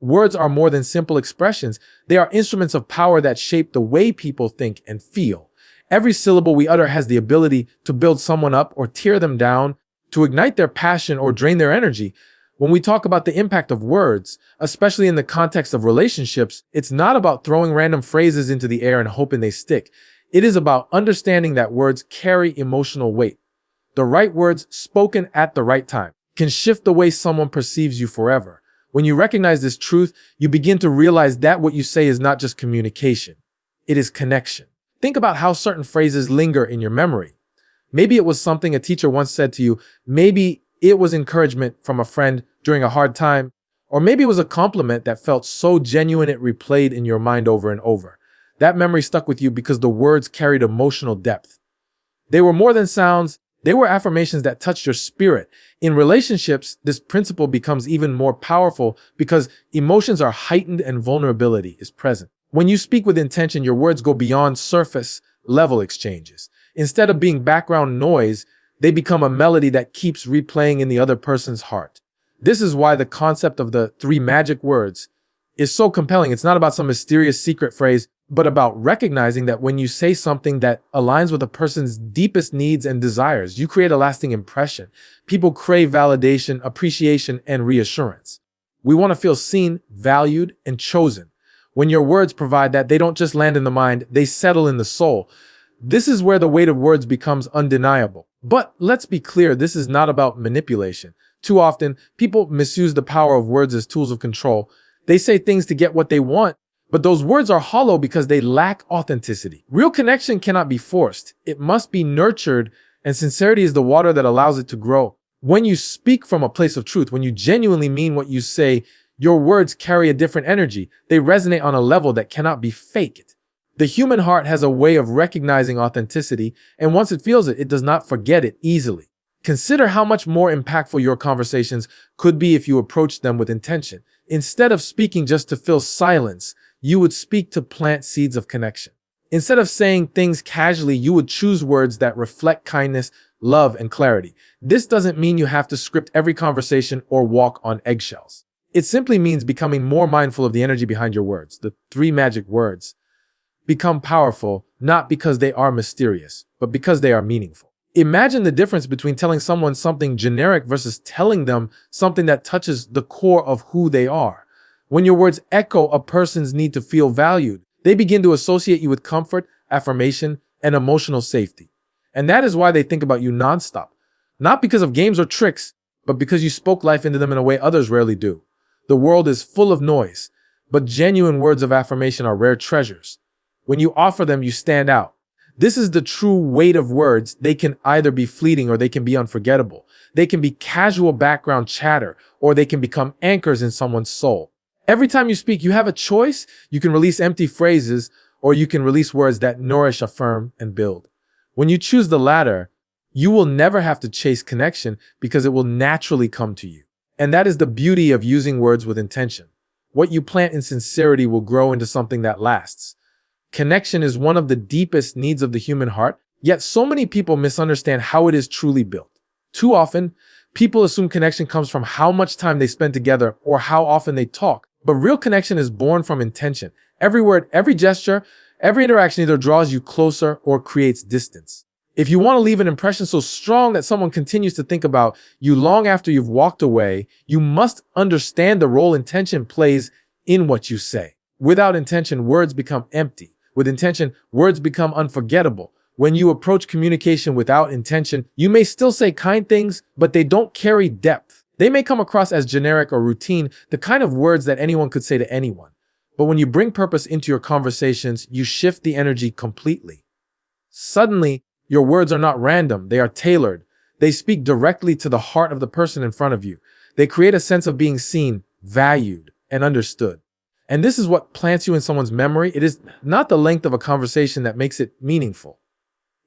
Words are more than simple expressions. They are instruments of power that shape the way people think and feel. Every syllable we utter has the ability to build someone up or tear them down, to ignite their passion or drain their energy. When we talk about the impact of words, especially in the context of relationships, it's not about throwing random phrases into the air and hoping they stick. It is about understanding that words carry emotional weight. The right words spoken at the right time can shift the way someone perceives you forever. When you recognize this truth, you begin to realize that what you say is not just communication. It is connection. Think about how certain phrases linger in your memory. Maybe it was something a teacher once said to you. Maybe it was encouragement from a friend during a hard time. Or maybe it was a compliment that felt so genuine it replayed in your mind over and over. That memory stuck with you because the words carried emotional depth. They were more than sounds. They were affirmations that touched your spirit. In relationships, this principle becomes even more powerful because emotions are heightened and vulnerability is present. When you speak with intention, your words go beyond surface level exchanges. Instead of being background noise, they become a melody that keeps replaying in the other person's heart. This is why the concept of the 3 magic words is so compelling. It's not about some mysterious secret phrase, but about recognizing that when you say something that aligns with a person's deepest needs and desires, you create a lasting impression. People crave validation, appreciation, and reassurance. We want to feel seen, valued, and chosen. When your words provide that, they don't just land in the mind, they settle in the soul. This is where the weight of words becomes undeniable. But let's be clear, this is not about manipulation. Too often, people misuse the power of words as tools of control. They say things to get what they want, but those words are hollow because they lack authenticity. Real connection cannot be forced. It must be nurtured, and sincerity is the water that allows it to grow. When you speak from a place of truth, when you genuinely mean what you say, your words carry a different energy. They resonate on a level that cannot be faked. The human heart has a way of recognizing authenticity, and once it feels it, it does not forget it easily. Consider how much more impactful your conversations could be if you approached them with intention. Instead of speaking just to fill silence, you would speak to plant seeds of connection. Instead of saying things casually, you would choose words that reflect kindness, love, and clarity. This doesn't mean you have to script every conversation or walk on eggshells. It simply means becoming more mindful of the energy behind your words. The 3 magic words become powerful not because they are mysterious, but because they are meaningful. Imagine the difference between telling someone something generic versus telling them something that touches the core of who they are. When your words echo a person's need to feel valued, they begin to associate you with comfort, affirmation, and emotional safety. And that is why they think about you nonstop. Not because of games or tricks, but because you spoke life into them in a way others rarely do. The world is full of noise, but genuine words of affirmation are rare treasures. When you offer them, you stand out. This is the true weight of words. They can either be fleeting or they can be unforgettable. They can be casual background chatter, or they can become anchors in someone's soul. Every time you speak, you have a choice. You can release empty phrases, or you can release words that nourish, affirm, and build. When you choose the latter, you will never have to chase connection because it will naturally come to you. And that is the beauty of using words with intention. What you plant in sincerity will grow into something that lasts. Connection is one of the deepest needs of the human heart, yet so many people misunderstand how it is truly built. Too often, people assume connection comes from how much time they spend together or how often they talk. But real connection is born from intention. Every word, every gesture, every interaction either draws you closer or creates distance. If you want to leave an impression so strong that someone continues to think about you long after you've walked away, you must understand the role intention plays in what you say. Without intention, words become empty. With intention, words become unforgettable. When you approach communication without intention, you may still say kind things, but they don't carry depth. They may come across as generic or routine, the kind of words that anyone could say to anyone. But when you bring purpose into your conversations, you shift the energy completely. Suddenly, your words are not random, they are tailored. They speak directly to the heart of the person in front of you. They create a sense of being seen, valued, and understood. And this is what plants you in someone's memory. It is not the length of a conversation that makes it meaningful.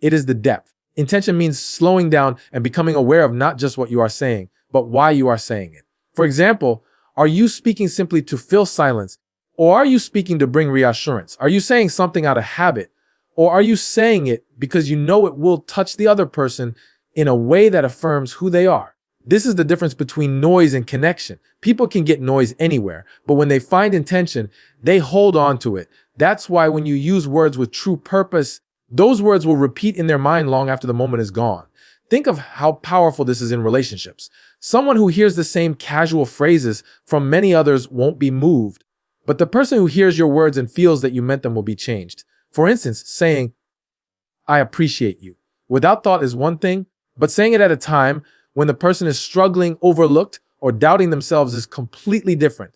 It is the depth. Intention means slowing down and becoming aware of not just what you are saying, but why you are saying it. For example, are you speaking simply to fill silence, or are you speaking to bring reassurance? Are you saying something out of habit, or are you saying it because you know it will touch the other person in a way that affirms who they are? This is the difference between noise and connection. People can get noise anywhere, but when they find intention, they hold on to it. That's why when you use words with true purpose, those words will repeat in their mind long after the moment is gone. Think of how powerful this is in relationships. Someone who hears the same casual phrases from many others won't be moved, but the person who hears your words and feels that you meant them will be changed. For instance, saying, "I appreciate you," without thought is one thing, but saying it at a time when the person is struggling, overlooked, or doubting themselves is completely different.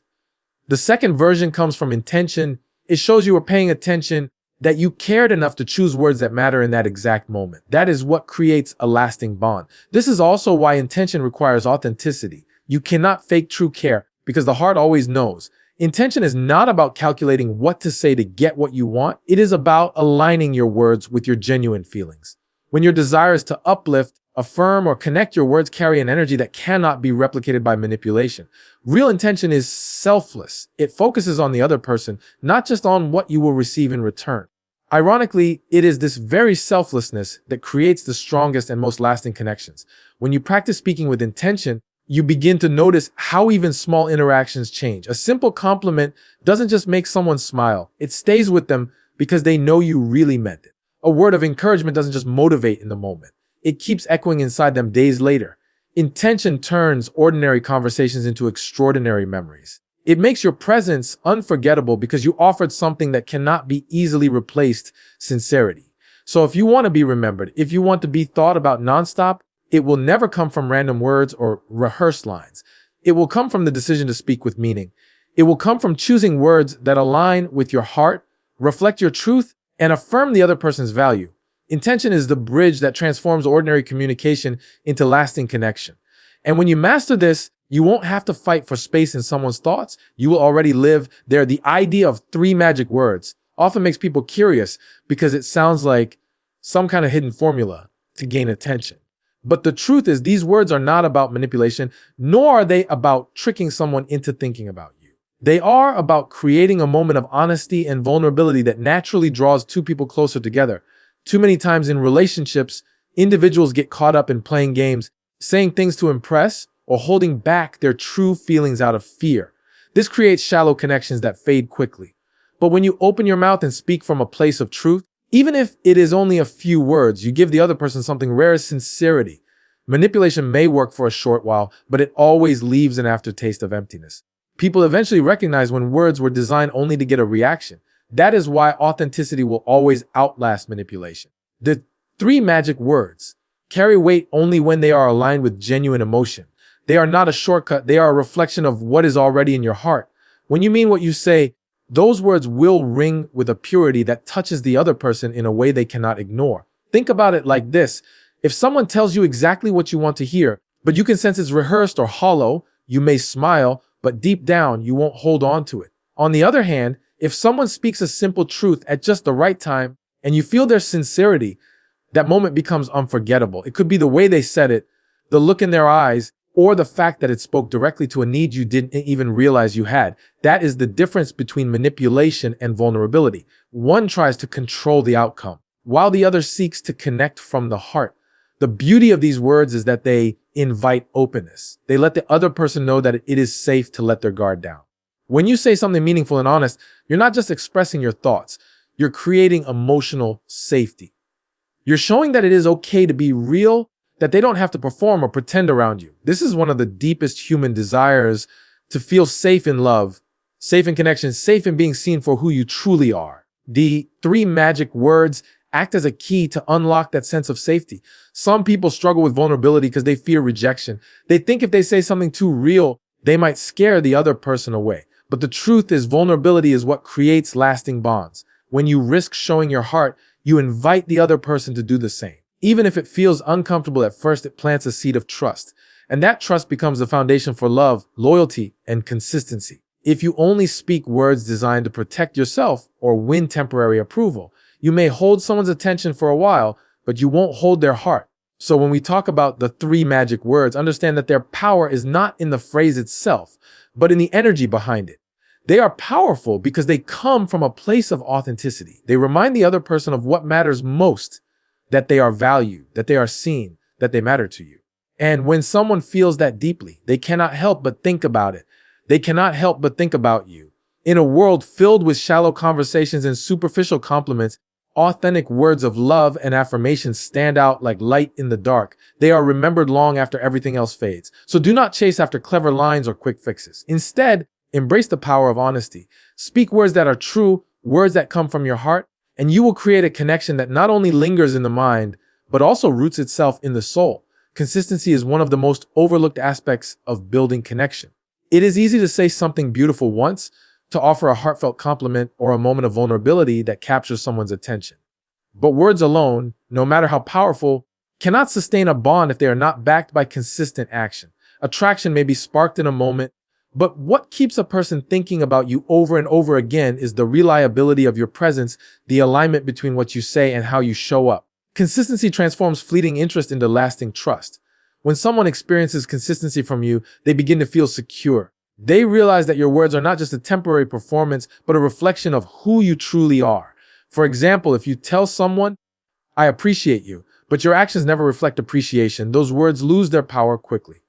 The second version comes from intention. It shows you were paying attention, that you cared enough to choose words that matter in that exact moment. That is what creates a lasting bond. This is also why intention requires authenticity. You cannot fake true care because the heart always knows. Intention is not about calculating what to say to get what you want. It is about aligning your words with your genuine feelings. When your desire is to uplift, affirm, or connect, your words carry an energy that cannot be replicated by manipulation. Real intention is selfless. It focuses on the other person, not just on what you will receive in return. Ironically, it is this very selflessness that creates the strongest and most lasting connections. When you practice speaking with intention, you begin to notice how even small interactions change. A simple compliment doesn't just make someone smile. It stays with them because they know you really meant it. A word of encouragement doesn't just motivate in the moment. It keeps echoing inside them days later. Intention turns ordinary conversations into extraordinary memories. It makes your presence unforgettable because you offered something that cannot be easily replaced: sincerity. So if you want to be remembered, if you want to be thought about nonstop, it will never come from random words or rehearsed lines. It will come from the decision to speak with meaning. It will come from choosing words that align with your heart, reflect your truth, and affirm the other person's value. Intention is the bridge that transforms ordinary communication into lasting connection. And when you master this, you won't have to fight for space in someone's thoughts. You will already live there. The idea of 3 magic words often makes people curious because it sounds like some kind of hidden formula to gain attention. But the truth is, these words are not about manipulation, nor are they about tricking someone into thinking about you. They are about creating a moment of honesty and vulnerability that naturally draws two people closer together. Too many times in relationships, individuals get caught up in playing games, saying things to impress, or holding back their true feelings out of fear. This creates shallow connections that fade quickly. But when you open your mouth and speak from a place of truth, even if it is only a few words, you give the other person something rare: sincerity. Manipulation may work for a short while, but it always leaves an aftertaste of emptiness. People eventually recognize when words were designed only to get a reaction. That is why authenticity will always outlast manipulation. The 3 magic words carry weight only when they are aligned with genuine emotion. They are not a shortcut. They are a reflection of what is already in your heart. When you mean what you say, those words will ring with a purity that touches the other person in a way they cannot ignore. Think about it like this. If someone tells you exactly what you want to hear, but you can sense it's rehearsed or hollow, you may smile, but deep down, you won't hold on to it. On the other hand, if someone speaks a simple truth at just the right time and you feel their sincerity, that moment becomes unforgettable. It could be the way they said it, the look in their eyes, or the fact that it spoke directly to a need you didn't even realize you had. That is the difference between manipulation and vulnerability. One tries to control the outcome, while the other seeks to connect from the heart. The beauty of these words is that they invite openness. They let the other person know that it is safe to let their guard down. When you say something meaningful and honest, you're not just expressing your thoughts. You're creating emotional safety. You're showing that it is okay to be real, that they don't have to perform or pretend around you. This is one of the deepest human desires: to feel safe in love, safe in connection, safe in being seen for who you truly are. The 3 magic words act as a key to unlock that sense of safety. Some people struggle with vulnerability because they fear rejection. They think if they say something too real, they might scare the other person away. But the truth is, vulnerability is what creates lasting bonds. When you risk showing your heart, you invite the other person to do the same. Even if it feels uncomfortable at first, it plants a seed of trust. And that trust becomes the foundation for love, loyalty, and consistency. If you only speak words designed to protect yourself or win temporary approval, you may hold someone's attention for a while, but you won't hold their heart. So when we talk about the 3 magic words, understand that their power is not in the phrase itself, but in the energy behind it. They are powerful because they come from a place of authenticity. They remind the other person of what matters most: that they are valued, that they are seen, that they matter to you. And when someone feels that deeply, they cannot help but think about it. They cannot help but think about you. In a world filled with shallow conversations and superficial compliments, authentic words of love and affirmation stand out like light in the dark. They are remembered long after everything else fades. So do not chase after clever lines or quick fixes. Instead, embrace the power of honesty. Speak words that are true, words that come from your heart, and you will create a connection that not only lingers in the mind, but also roots itself in the soul. Consistency is one of the most overlooked aspects of building connection. It is easy to say something beautiful once, to offer a heartfelt compliment or a moment of vulnerability that captures someone's attention. But words alone, no matter how powerful, cannot sustain a bond if they are not backed by consistent action. Attraction may be sparked in a moment, but what keeps a person thinking about you over and over again is the reliability of your presence, the alignment between what you say and how you show up. Consistency transforms fleeting interest into lasting trust. When someone experiences consistency from you, they begin to feel secure. They realize that your words are not just a temporary performance, but a reflection of who you truly are. For example, if you tell someone, "I appreciate you," but your actions never reflect appreciation, those words lose their power quickly.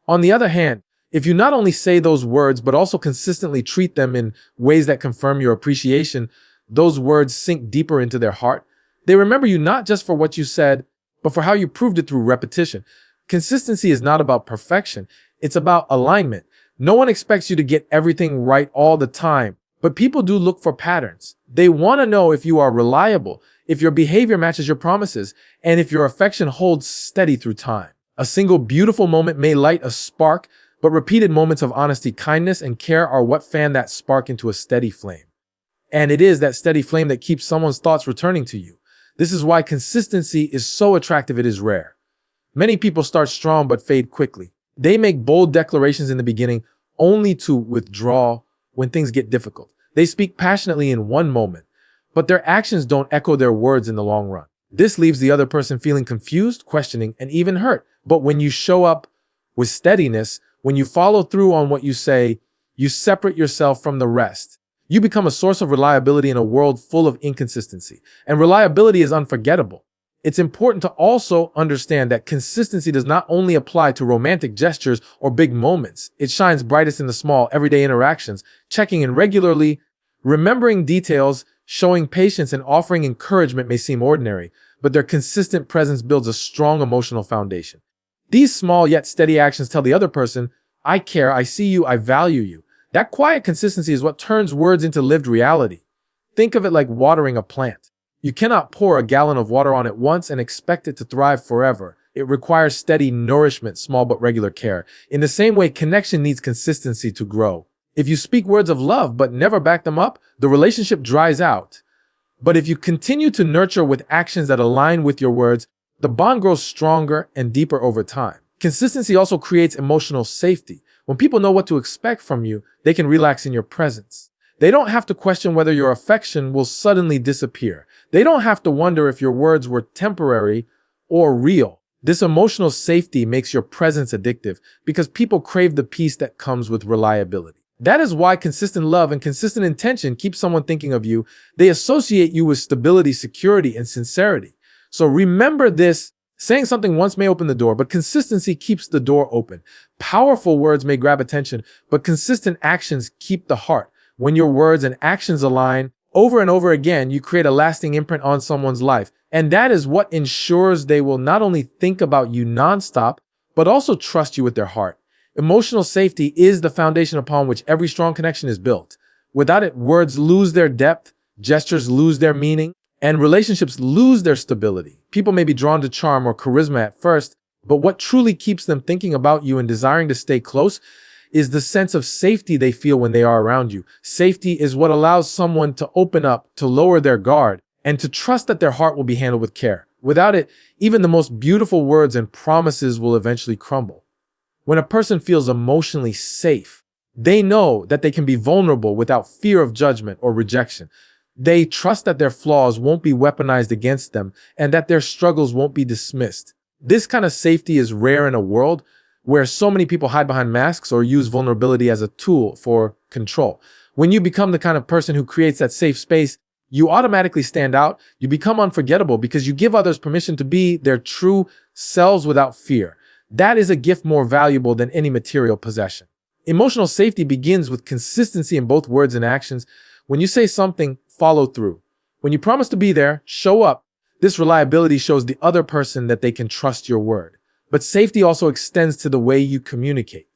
On the other hand, if you not only say those words, but also consistently treat them in ways that confirm your appreciation, those words sink deeper into their heart. They remember you not just for what you said, but for how you proved it through repetition. Consistency is not about perfection. It's about alignment. No one expects you to get everything right all the time, but people do look for patterns. They want to know if you are reliable, if your behavior matches your promises, and if your affection holds steady through time. A single beautiful moment may light a spark, but repeated moments of honesty, kindness, and care are what fan that spark into a steady flame. And it is that steady flame that keeps someone's thoughts returning to you. This is why consistency is so attractive. It is rare. Many people start strong but fade quickly. They make bold declarations in the beginning only to withdraw when things get difficult. They speak passionately in one moment, but their actions don't echo their words in the long run. This leaves the other person feeling confused, questioning, and even hurt. But when you show up with steadiness, when you follow through on what you say, you separate yourself from the rest. You become a source of reliability in a world full of inconsistency. And reliability is unforgettable. It's important to also understand that consistency does not only apply to romantic gestures or big moments. It shines brightest in the small, everyday interactions, checking in regularly, remembering details, showing patience, and offering encouragement may seem ordinary, but their consistent presence builds a strong emotional foundation. These small yet steady actions tell the other person, "I care, I see you, I value you." That quiet consistency is what turns words into lived reality. Think of it like watering a plant. You cannot pour a gallon of water on it once and expect it to thrive forever. It requires steady nourishment, small but regular care. In the same way, connection needs consistency to grow. If you speak words of love but never back them up, the relationship dries out. But if you continue to nurture with actions that align with your words, the bond grows stronger and deeper over time. Consistency also creates emotional safety. When people know what to expect from you, they can relax in your presence. They don't have to question whether your affection will suddenly disappear. They don't have to wonder if your words were temporary or real. This emotional safety makes your presence addictive because people crave the peace that comes with reliability. That is why consistent love and consistent intention keep someone thinking of you. They associate you with stability, security, and sincerity. So remember this. Saying something once may open the door, but consistency keeps the door open. Powerful words may grab attention, but consistent actions keep the heart. When your words and actions align, over and over again, you create a lasting imprint on someone's life. And that is what ensures they will not only think about you nonstop, but also trust you with their heart. Emotional safety is the foundation upon which every strong connection is built. Without it, words lose their depth, gestures lose their meaning, and relationships lose their stability. People may be drawn to charm or charisma at first, but what truly keeps them thinking about you and desiring to stay close is the sense of safety they feel when they are around you. Safety is what allows someone to open up, to lower their guard, and to trust that their heart will be handled with care. Without it, even the most beautiful words and promises will eventually crumble. When a person feels emotionally safe, they know that they can be vulnerable without fear of judgment or rejection. They trust that their flaws won't be weaponized against them and that their struggles won't be dismissed. This kind of safety is rare in a world where so many people hide behind masks or use vulnerability as a tool for control. When you become the kind of person who creates that safe space, you automatically stand out. You become unforgettable because you give others permission to be their true selves without fear. That is a gift more valuable than any material possession. Emotional safety begins with consistency in both words and actions. When you say something, follow through. When you promise to be there, show up. This reliability shows the other person that they can trust your word. But safety also extends to the way you communicate.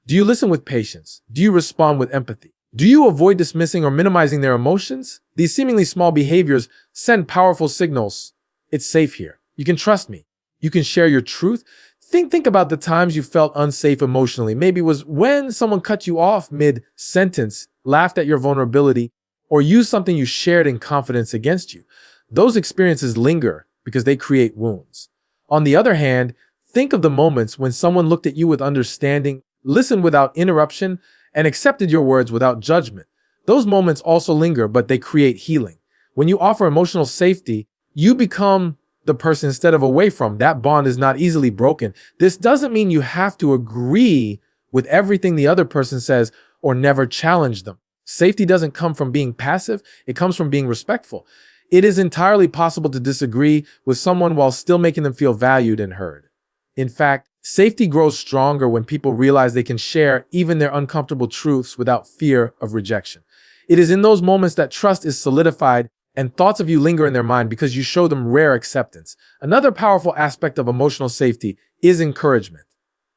Do you listen with patience? Do you respond with empathy? Do you avoid dismissing or minimizing their emotions? These seemingly small behaviors send powerful signals. It's safe here. You can trust me. You can share your truth. Think about the times you felt unsafe emotionally. Maybe it was when someone cut you off mid-sentence, laughed at your vulnerability, or used something you shared in confidence against you. Those experiences linger because they create wounds. On the other hand, think of the moments when someone looked at you with understanding, listened without interruption, and accepted your words without judgment. Those moments also linger, but they create healing. When you offer emotional safety, you become the person instead of away from. That bond is not easily broken. This doesn't mean you have to agree with everything the other person says or never challenge them. Safety doesn't come from being passive. It comes from being respectful. It is entirely possible to disagree with someone while still making them feel valued and heard. In fact, safety grows stronger when people realize they can share even their uncomfortable truths without fear of rejection. It is in those moments that trust is solidified and thoughts of you linger in their mind because you show them rare acceptance. Another powerful aspect of emotional safety is encouragement.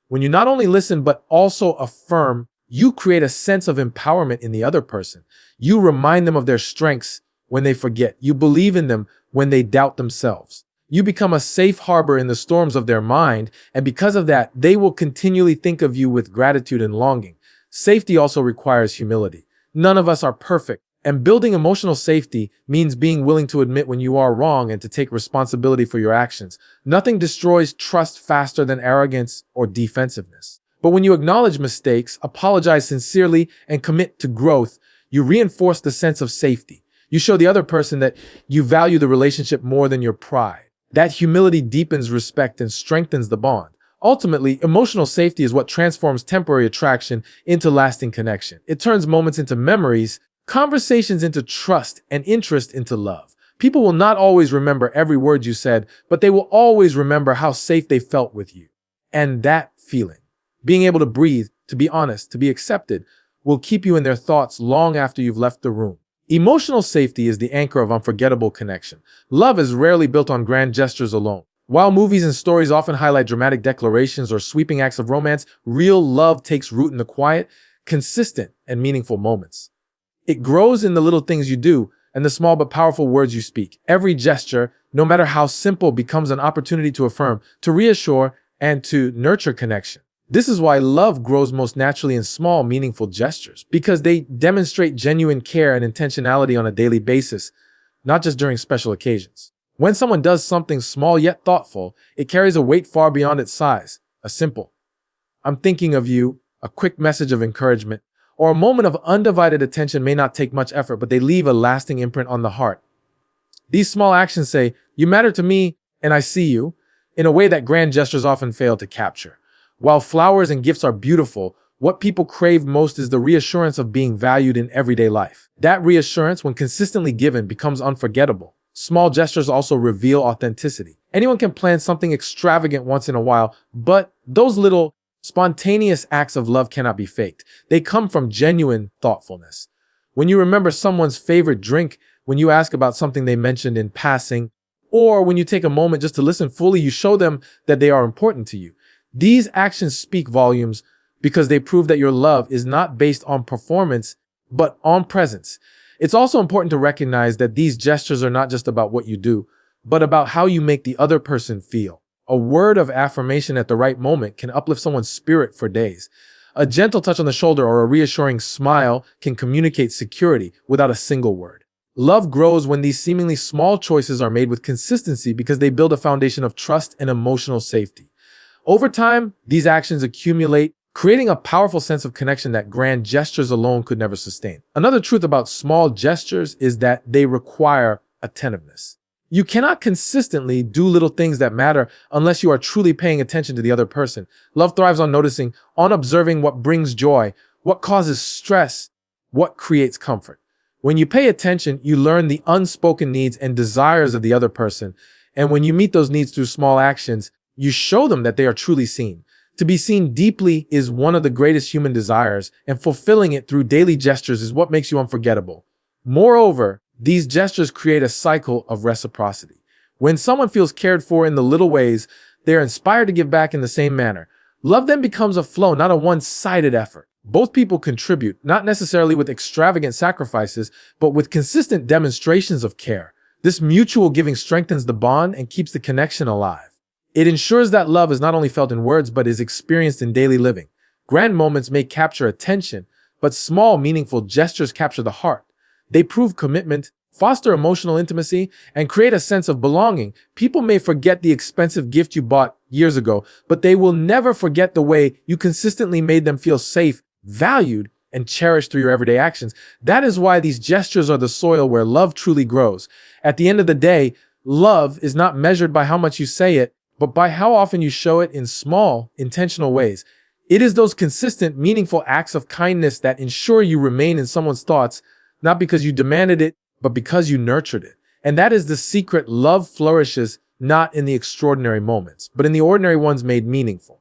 When you not only listen but also affirm, you create a sense of empowerment in the other person. You remind them of their strengths when they forget. You believe in them when they doubt themselves. You become a safe harbor in the storms of their mind, and because of that, they will continually think of you with gratitude and longing. Safety also requires humility. None of us are perfect. And building emotional safety means being willing to admit when you are wrong and to take responsibility for your actions. Nothing destroys trust faster than arrogance or defensiveness. But when you acknowledge mistakes, apologize sincerely, and commit to growth, you reinforce the sense of safety. You show the other person that you value the relationship more than your pride. That humility deepens respect and strengthens the bond. Ultimately, emotional safety is what transforms temporary attraction into lasting connection. It turns moments into memories, conversations into trust, and interest into love. People will not always remember every word you said, but they will always remember how safe they felt with you. And that feeling, being able to breathe, to be honest, to be accepted, will keep you in their thoughts long after you've left the room. Emotional safety is the anchor of unforgettable connection. Love is rarely built on grand gestures alone. While movies and stories often highlight dramatic declarations or sweeping acts of romance, real love takes root in the quiet, consistent, and meaningful moments. It grows in the little things you do and the small but powerful words you speak. Every gesture, no matter how simple, becomes an opportunity to affirm, to reassure, and to nurture connection. This is why love grows most naturally in small, meaningful gestures, because they demonstrate genuine care and intentionality on a daily basis, not just during special occasions. When someone does something small yet thoughtful, it carries a weight far beyond its size. A simple, "I'm thinking of you," a quick message of encouragement, or a moment of undivided attention may not take much effort, but they leave a lasting imprint on the heart. These small actions say, "You matter to me, and I see you," in a way that grand gestures often fail to capture. While flowers and gifts are beautiful, what people crave most is the reassurance of being valued in everyday life. That reassurance, when consistently given, becomes unforgettable. Small gestures also reveal authenticity. Anyone can plan something extravagant once in a while, but those little spontaneous acts of love cannot be faked. They come from genuine thoughtfulness. When you remember someone's favorite drink, when you ask about something they mentioned in passing, or when you take a moment just to listen fully, you show them that they are important to you. These actions speak volumes because they prove that your love is not based on performance, but on presence. It's also important to recognize that these gestures are not just about what you do, but about how you make the other person feel. A word of affirmation at the right moment can uplift someone's spirit for days. A gentle touch on the shoulder or a reassuring smile can communicate security without a single word. Love grows when these seemingly small choices are made with consistency because they build a foundation of trust and emotional safety. Over time, these actions accumulate, creating a powerful sense of connection that grand gestures alone could never sustain. Another truth about small gestures is that they require attentiveness. You cannot consistently do little things that matter unless you are truly paying attention to the other person. Love thrives on noticing, on observing what brings joy, what causes stress, what creates comfort. When you pay attention, you learn the unspoken needs and desires of the other person. And when you meet those needs through small actions, you show them that they are truly seen. To be seen deeply is one of the greatest human desires, and fulfilling it through daily gestures is what makes you unforgettable. Moreover, these gestures create a cycle of reciprocity. When someone feels cared for in the little ways, they are inspired to give back in the same manner. Love then becomes a flow, not a one-sided effort. Both people contribute, not necessarily with extravagant sacrifices, but with consistent demonstrations of care. This mutual giving strengthens the bond and keeps the connection alive. It ensures that love is not only felt in words, but is experienced in daily living. Grand moments may capture attention, but small, meaningful gestures capture the heart. They prove commitment, foster emotional intimacy, and create a sense of belonging. People may forget the expensive gift you bought years ago, but they will never forget the way you consistently made them feel safe, valued, and cherished through your everyday actions. That is why these gestures are the soil where love truly grows. At the end of the day, love is not measured by how much you say it, but by how often you show it in small, intentional ways. It is those consistent, meaningful acts of kindness that ensure you remain in someone's thoughts, not because you demanded it, but because you nurtured it. And that is the secret. Love flourishes not in the extraordinary moments, but in the ordinary ones made meaningful.